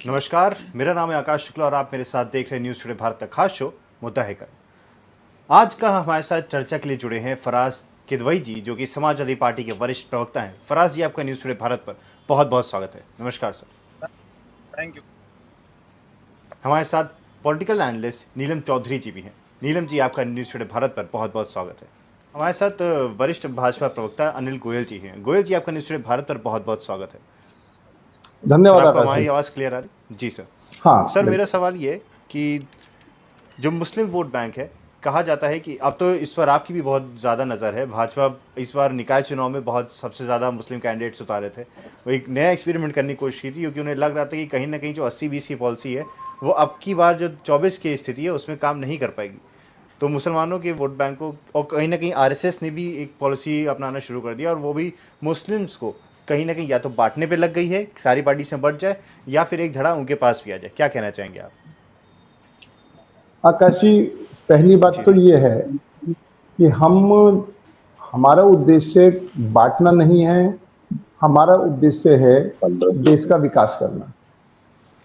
नमस्कार, मेरा नाम है आकाश शुक्ला और आप मेरे साथ देख रहे हैं न्यूज़ टुडे भारत का खास शो मुद्दा है कर। आज का हमारे साथ चर्चा के लिए जुड़े हैं फराज किदवई जी, जो कि समाजवादी पार्टी के वरिष्ठ प्रवक्ता हैं। फराज जी, आपका न्यूज़ टुडे भारत पर बहुत बहुत स्वागत है। नमस्कार सर। Thank you. हमारे साथ पॉलिटिकल एनालिस्ट नीलम चौधरी जी भी हैं। नीलम जी, आपका न्यूज़ टुडे भारत पर बहुत बहुत स्वागत है। हमारे साथ वरिष्ठ भाजपा प्रवक्ता अनिल गोयल जी हैं। गोयल जी, आपका न्यूज़ टुडे भारत पर बहुत बहुत स्वागत है। धन्यवाद। सर, आपको हमारी आवाज़ क्लियर आ रही? जी सर। हाँ सर, मेरा सवाल ये कि जो मुस्लिम वोट बैंक है, कहा जाता है कि अब तो इस पर आपकी भी बहुत ज़्यादा नज़र है। भाजपा इस बार निकाय चुनाव में बहुत सबसे ज़्यादा मुस्लिम कैंडिडेट्स उतारे थे। वो एक नया एक्सपेरिमेंट करने की कोशिश की थी, क्योंकि उन्हें लग रहा था कि कहीं ना कहीं जो 80-20 की पॉलिसी है वो अब की बार जो 24 की स्थिति है उसमें काम नहीं कर पाएगी। तो मुसलमानों के वोट बैंक को, और कहीं ना कहीं आरएसएस ने भी एक पॉलिसी अपनाना शुरू कर दिया, और वो भी मुस्लिम्स को कहीं ना कहीं या तो बांटने पे लग गई है, सारी पार्टी से बढ़ जाए, या फिर एक धड़ा उनके पास भी आ जाए। क्या कहना चाहेंगे आप? आकाश जी, पहली बात तो ये है कि हमारा उद्देश्य बांटना नहीं है, हमारा उद्देश्य है देश का विकास करना।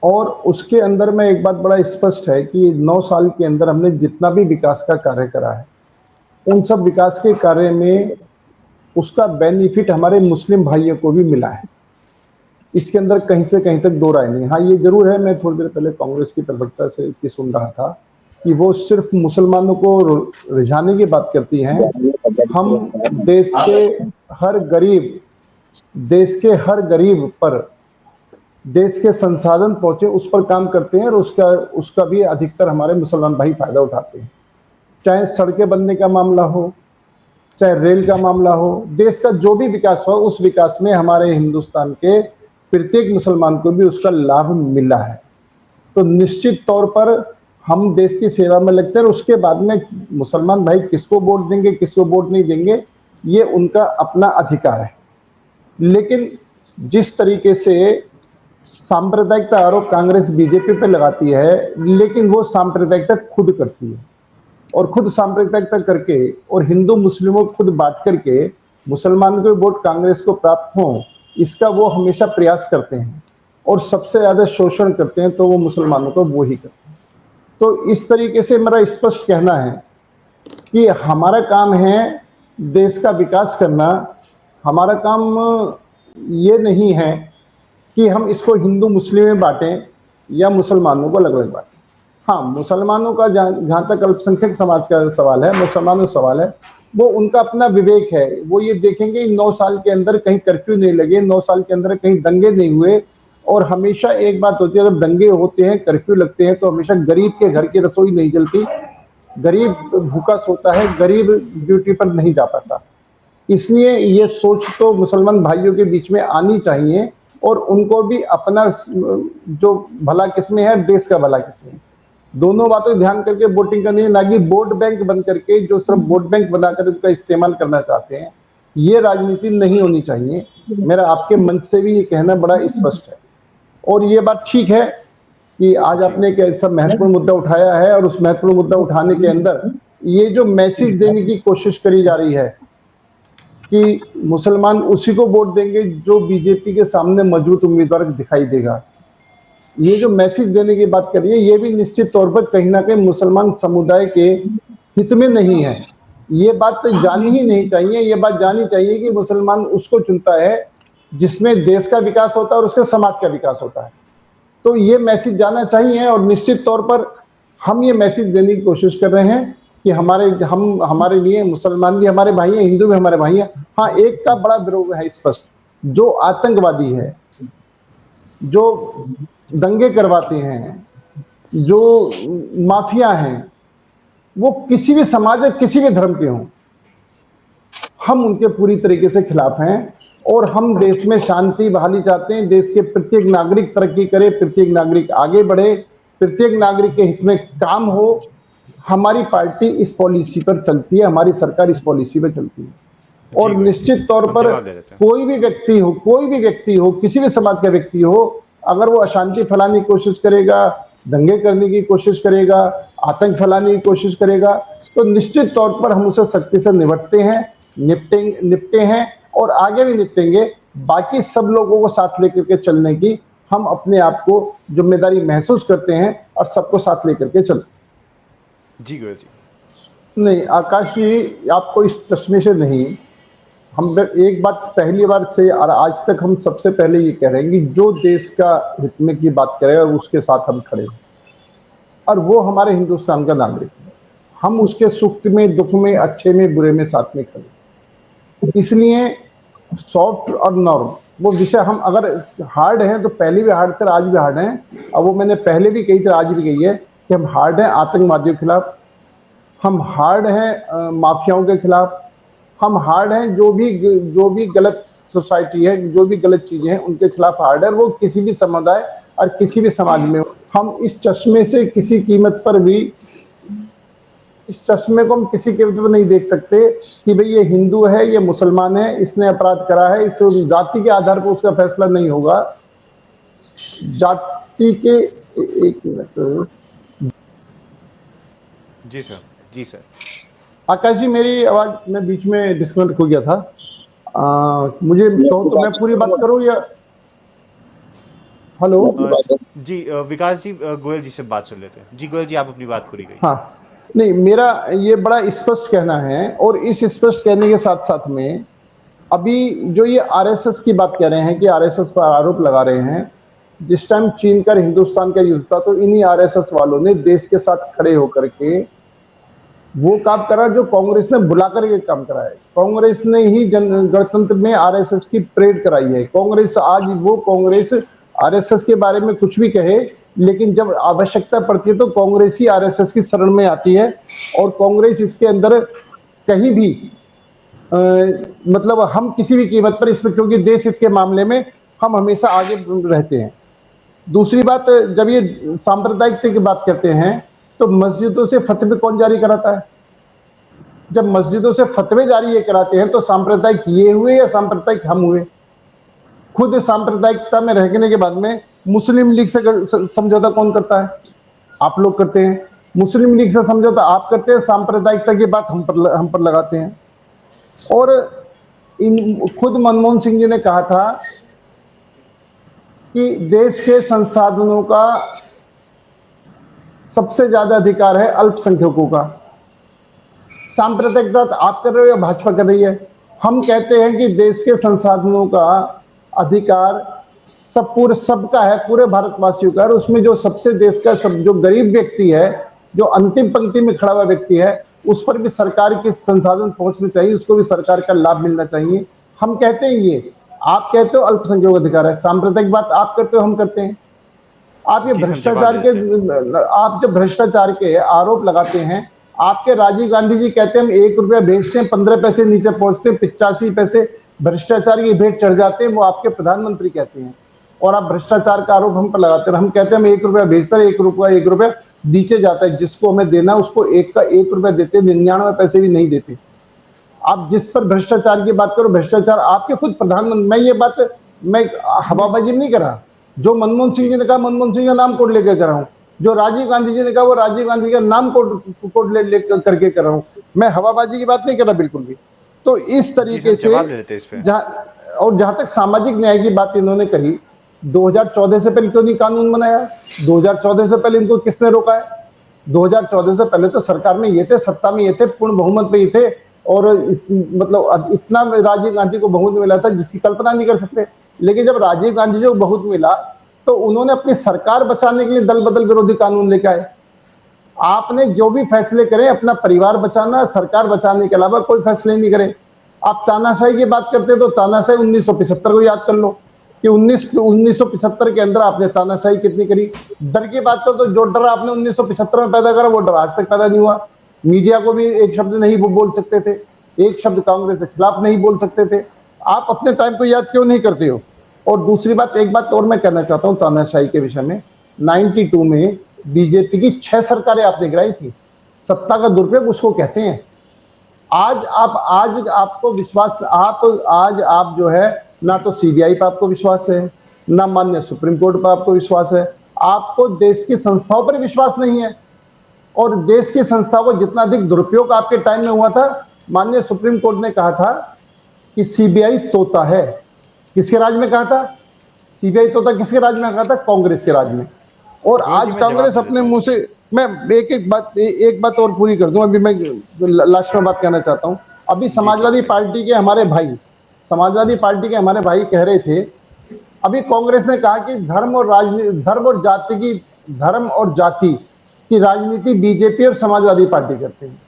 और उसके अंदर में एक बात बड़ा स्पष्ट है कि 9 साल के अंदर हमने जितना भी विकास का कार्य करा है, उन सब विकास के कार्य में उसका बेनिफिट हमारे मुस्लिम भाइयों को भी मिला है। इसके अंदर कहीं से कहीं तक दो राय नहीं। हाँ, ये जरूर है, मैं थोड़ी देर पहले कांग्रेस की प्रवक्ता से सुन रहा था कि वो सिर्फ मुसलमानों को रिझाने की बात करती हैं। हम देश के हर गरीब पर देश के संसाधन पहुंचे उस पर काम करते हैं, और उसका भी अधिकतर हमारे मुसलमान भाई फायदा उठाते हैं। चाहे सड़कें बनने का मामला हो, चाहे रेल का मामला हो, देश का जो भी विकास हो, उस विकास में हमारे हिंदुस्तान के प्रत्येक मुसलमान को भी उसका लाभ मिला है। तो निश्चित तौर पर हम देश की सेवा में लगते हैं। और उसके बाद में मुसलमान भाई किसको वोट देंगे, किसको वोट नहीं देंगे, ये उनका अपना अधिकार है। लेकिन जिस तरीके से सांप्रदायिकता आरोप कांग्रेस बीजेपी पे लगाती है, लेकिन वो सांप्रदायिकता खुद करती है, और खुद सांप्रदायिकता करके और हिंदू मुस्लिमों को खुद बांट करके मुसलमान के वोट कांग्रेस को प्राप्त हो, इसका वो हमेशा प्रयास करते हैं। और सबसे ज्यादा शोषण करते हैं तो वो मुसलमानों को वो ही करते हैं। तो इस तरीके से मेरा स्पष्ट कहना है कि हमारा काम है देश का विकास करना। हमारा काम ये नहीं है कि हम इसको हिंदू मुस्लिम में बांटें या मुसलमानों को अलग अलग बांटें। हाँ, मुसलमानों का जहाँ तक अल्पसंख्यक समाज का सवाल है, मुसलमानों का सवाल है, वो उनका अपना विवेक है। वो ये देखेंगे 9 साल के अंदर कहीं कर्फ्यू नहीं लगे, 9 साल के अंदर कहीं दंगे नहीं हुए। और हमेशा एक बात होती है, अगर दंगे होते हैं, कर्फ्यू लगते हैं, तो हमेशा गरीब के घर की रसोई नहीं जलती, गरीब भूखा सोता है, गरीब ड्यूटी पर नहीं जा पाता। इसलिए ये सोच तो मुसलमान भाइयों के बीच में आनी चाहिए, और उनको भी अपना जो भला किसमें है, देश का भला किसमें है, दोनों बातों ध्यान करके वोटिंग करनी है। ना कि वोट बैंक बन करके जो सिर्फ वोट बैंक बनाकर उसका इस्तेमाल करना चाहते हैं, ये राजनीति नहीं होनी चाहिए। मेरा आपके मंच से भी ये कहना बड़ा स्पष्ट है। और ये बात ठीक है कि आज आपने एक ऐसा महत्वपूर्ण मुद्दा उठाया है, और उस महत्वपूर्ण मुद्दा उठाने के अंदर ये जो मैसेज देने की कोशिश करी जा रही है कि मुसलमान उसी को वोट देंगे जो बीजेपी के सामने मजबूत उम्मीदवार दिखाई देगा, ये जो मैसेज देने की बात कर रही है, ये भी निश्चित तौर पर कहीं ना कहीं मुसलमान समुदाय के हित में नहीं है। ये बात जानी ही नहीं चाहिए। ये बात जानी चाहिए कि मुसलमान उसको चुनता है जिसमें देश का विकास होता है और उसके समाज का विकास होता है। तो ये मैसेज जाना चाहिए, और निश्चित तौर पर हम ये मैसेज देने की कोशिश कर रहे हैं कि हमारे लिए मुसलमान भी हमारे भाई हैं, हिंदू भी हमारे भाई हैं। हाँ, एक का बड़ा विरोध है स्पष्ट, जो आतंकवादी है, जो दंगे करवाते हैं, जो माफिया हैं, वो किसी भी समाज और किसी भी धर्म के हों, हम उनके पूरी तरीके से खिलाफ हैं। और हम देश में शांति बहाली चाहते हैं। देश के प्रत्येक नागरिक तरक्की करे, प्रत्येक नागरिक आगे बढ़े, प्रत्येक नागरिक के हित में काम हो। हमारी पार्टी इस पॉलिसी पर चलती है, हमारी सरकार इस पॉलिसी पर चलती है। और निश्चित तौर पर कोई भी व्यक्ति हो, किसी भी समाज का व्यक्ति हो, अगर वो अशांति फैलाने की कोशिश करेगा, दंगे करने की कोशिश करेगा, आतंक फैलाने की कोशिश करेगा, तो निश्चित तौर पर हम उसे सख्ती से निपटे हैं और आगे भी निपटेंगे। बाकी सब लोगों को साथ लेकर के चलने की हम अपने आप को जिम्मेदारी महसूस करते हैं और सबको साथ लेकर के चलते। जी गोयल जी। नहीं आकाश जी, आपको इस चश्मे से नहीं, हम एक बात पहली बार से और आज तक हम सबसे पहले ये कह रहे हैं कि जो देश का हित में की बात करें और उसके साथ हम खड़े हैं, और वो हमारे हिंदुस्तान का नागरिक है। हम उसके सुख में, दुख में, अच्छे में, बुरे में साथ में खड़े हैं। इसलिए सॉफ्ट और नॉर्म वो विषय हम अगर हार्ड हैं तो पहले भी हार्ड थे, आज भी हार्ड हैं, और वो मैंने पहले भी कही थी, आज भी कही है कि हम हार्ड हैं आतंकवादियों के खिलाफ, हम हार्ड हैं माफियाओं के खिलाफ, हम हार्ड हैं जो भी गलत सोसाइटी है, जो भी गलत चीजें हैं उनके खिलाफ हार्ड है। वो किसी भी समुदाय और किसी भी समाज में हो। हम इस चश्मे से किसी कीमत पर भी, इस चश्मे को हम किसी कीमत पर नहीं देख सकते कि भाई ये हिंदू है, ये मुसलमान है, इसने अपराध करा है, इस जाति के आधार पर उसका फैसला नहीं होगा। जाति के एक मिनट। जी सर, जी सर। आकाश जी, मेरी आवाज में बीच में डिस्कनेक्ट हो गया था। मुझे कहो तो मैं पूरी बात करूं या हेलो? जी विकास जी, गोयल जी से बात सुन लेते हैं। जी गोयल जी, आप अपनी बात पूरी करिए। हाँ, नहीं मेरा ये बड़ा स्पष्ट कहना है, और इस स्पष्ट कहने के साथ साथ में अभी जो ये आरएसएस की बात कह रहे हैं कि आरएसएस पर आरोप लगा रहे हैं, जिस टाइम चीन का हिंदुस्तान का युद्ध था तो इन्हीं आरएसएस वालों ने देश के साथ खड़े होकर के वो काम करा जो कांग्रेस ने बुला करके काम करा है। कांग्रेस ने ही गणतंत्र में आरएसएस की परेड कराई है। कांग्रेस आज वो कांग्रेस आरएसएस के बारे में कुछ भी कहे, लेकिन जब आवश्यकता पड़ती है तो कांग्रेस ही आरएसएस की शरण में आती है, और कांग्रेस इसके अंदर कहीं भी मतलब हम किसी भी कीमत पर इसमें, क्योंकि देश हित के मामले में हम हमेशा आगे रहते हैं। दूसरी बात, जब ये सांप्रदायिकता की बात करते हैं तो मस्जिदों से फतवे कौन जारी कराता है? जब मस्जिदों से फतवे जारी ये कराते हैं तो सांप्रदायिक ये हुए या सांप्रदायिक हम हुए? खुद सांप्रदायिकता में रहने के बाद में मुस्लिम लीग से समझौता कौन करता है? आप लोग करते हैं। मुस्लिम लीग से समझौता आप करते हैं, सांप्रदायिकता की बात हम पर लगाते हैं। और खुद मनमोहन सिंह जी ने कहा था कि देश के संसाधनों का सबसे ज्यादा अधिकार है अल्पसंख्यकों का। सांप्रदायिकता आप कर रहे हो या भाजपा कर रही है? हम कहते हैं कि देश के संसाधनों का अधिकार सबका है, पूरे भारतवासियों का। और उसमें जो सबसे देश का जो गरीब व्यक्ति है, जो अंतिम पंक्ति में खड़ा हुआ व्यक्ति है, उस पर भी सरकार के संसाधन पहुंचने चाहिए, उसको भी सरकार का लाभ मिलना चाहिए। हम कहते हैं ये, आप कहते हो अल्पसंख्यकों का अधिकार है, सांप्रदायिक बात आप करते हो, हम करते हैं। आप ये भ्रष्टाचार के, आप जब भ्रष्टाचार के आरोप लगाते हैं, आपके राजीव गांधी जी कहते हैं हम 1 रुपया भेजते हैं 15 पैसे नीचे पहुंचते हैं, 85 पैसे भ्रष्टाचार की भेंट चढ़ जाते हैं, वो आपके प्रधानमंत्री कहते हैं। और आप भ्रष्टाचार का आरोप हम पर लगाते हैं। हम कहते हैं हम 1 रुपया भेजते हैं, 1 रुपया नीचे जाता है, जिसको हमें देना उसको 1 रुपया देते हैं, 99 पैसे भी नहीं देते। आप जिस पर भ्रष्टाचार की बात करो, भ्रष्टाचार आपके खुद प्रधानमंत्री, मैं ये बात मैं हवाबाजी नहीं कर रहा। जो मनमोहन सिंह जी ने कहा, मनमोहन सिंह का नाम कोड लेकर कर रहा हूं। जो राजीव गांधी जी ने कहा, वो राजीव गांधी का नाम कोड ले करके कर रहा हूं। मैं हवाबाजी की बात नहीं कर रहा बिल्कुल भी। तो इस तरीके से और जहां तक सामाजिक न्याय की बात इन्होंने कही, 2014 से पहले क्यों नहीं कानून बनाया? 2014 से पहले इनको किसने रोका है? 2014 से पहले तो सरकार में ये थे, सत्ता में ये थे, पूर्ण बहुमत पे ये थे, और मतलब इतना राजीव गांधी को बहुमत मिला था जिसकी कल्पना नहीं कर सकते। लेकिन जब राजीव गांधी को बहुत मिला तो उन्होंने अपनी सरकार बचाने के लिए दल बदल विरोधी कानून लेकर आए। आपने जो भी फैसले करें, अपना परिवार बचाना, सरकार बचाने के अलावा कोई फैसले नहीं करे। आप तानाशाही की बात करते तो तानाशाही 1975 को याद कर लो कि 1975 के अंदर आपने तानाशाही कितनी करी। डर की बात करो तो जो डर आपने 1975 में पैदा करा वो डर आज तक पैदा नहीं हुआ। मीडिया को भी एक शब्द नहीं बोल सकते थे, एक शब्द कांग्रेस के खिलाफ नहीं बोल सकते थे। आप अपने टाइम को याद क्यों नहीं करते हो? और दूसरी बात, एक बात और मैं कहना चाहता हूं तानाशाही के विषय में। 92 में बीजेपी की 6 सरकारें आपने गिराई थी। सत्ता का दुरुपयोग उसको कहते हैं। आज आपको विश्वास, आज आप जो है, ना तो सीबीआई पर आपको विश्वास है, ना माननीय सुप्रीम कोर्ट पर आपको विश्वास है, आपको देश की संस्थाओं पर विश्वास नहीं है। और देश की संस्थाओं को जितना अधिक दुरुपयोग आपके टाइम में हुआ था, माननीय सुप्रीम कोर्ट ने कहा था कि सीबीआई तोता है। किसके राज में कहा था? सीबीआई तोता किसके राज में आ था? कांग्रेस के राज में। और गोयल जी, आज मैं कांग्रेस जवाब दे अपने देता हूँ मुंह इसमें। से, मैं एक बात और पूरी कर दूं, अभी मैं लास्ट में बात कहना चाहता हूं। अभी जी, ठीक समाजवादी है। पार्टी के हमारे भाई, समाजवादी पार्टी के हमारे भाई कह रहे थे, अभी कांग्रेस ने कहा कि धर्म और जाति की राजनीति बीजेपी और समाजवादी पार्टी करते हैं।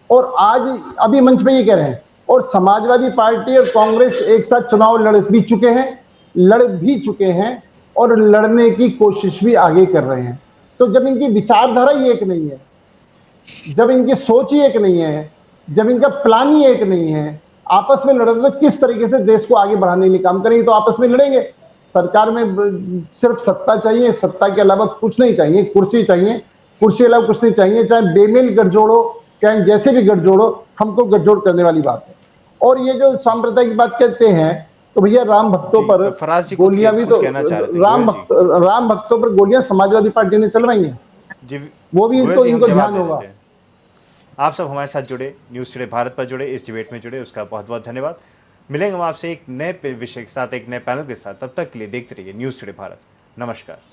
और आज अभी मंच पे ये कह रहे हैं, और समाजवादी पार्टी और कांग्रेस एक साथ चुनाव लड़ भी चुके हैं और लड़ने की कोशिश भी आगे कर रहे हैं। तो जब इनकी विचारधारा ही एक नहीं है, जब इनकी सोच ही एक नहीं है, जब इनका प्लान ही एक नहीं है, आपस में लड़ रहे तो किस तरीके से देश को आगे बढ़ाने के लिए काम करेंगे? तो आपस में लड़ेंगे। सरकार में सिर्फ सत्ता चाहिए, सत्ता के अलावा कुछ नहीं चाहिए, कुर्सी चाहिए, कुर्सी के अलावा कुछ नहीं चाहिए। चाहे बेमेल गठजोड़ हो, चाहे जैसे भी गठजोड़ हो, हमको गठजोड़ करने वाली बात है। और ये जो सांप्रदायिक की बात कहते हैं, तो भैया राम भक्तों जी, पर फराज जी गोलियां भी कुछ तो, कहना चाह रहे थे, गोयल जी। राम भक्तों पर गोलियां समाजवादी पार्टी ने चलवाई हैं। जी, वो भी गोयल जी, हम इनको जवाब ध्यान दे होगा। देते हैं। आप सब हमारे साथ जुड़े, न्यूज़ टुडे भारत पर जुड़े, इस डिबेट में जुड़े, उसका बहुत बहुत धन्यवाद। मिलेंगे हम आपसे एक नए विषय के साथ, एक नए पैनल के साथ। तब तक के लिए देखते रहिए न्यूज़ टुडे भारत। नमस्कार।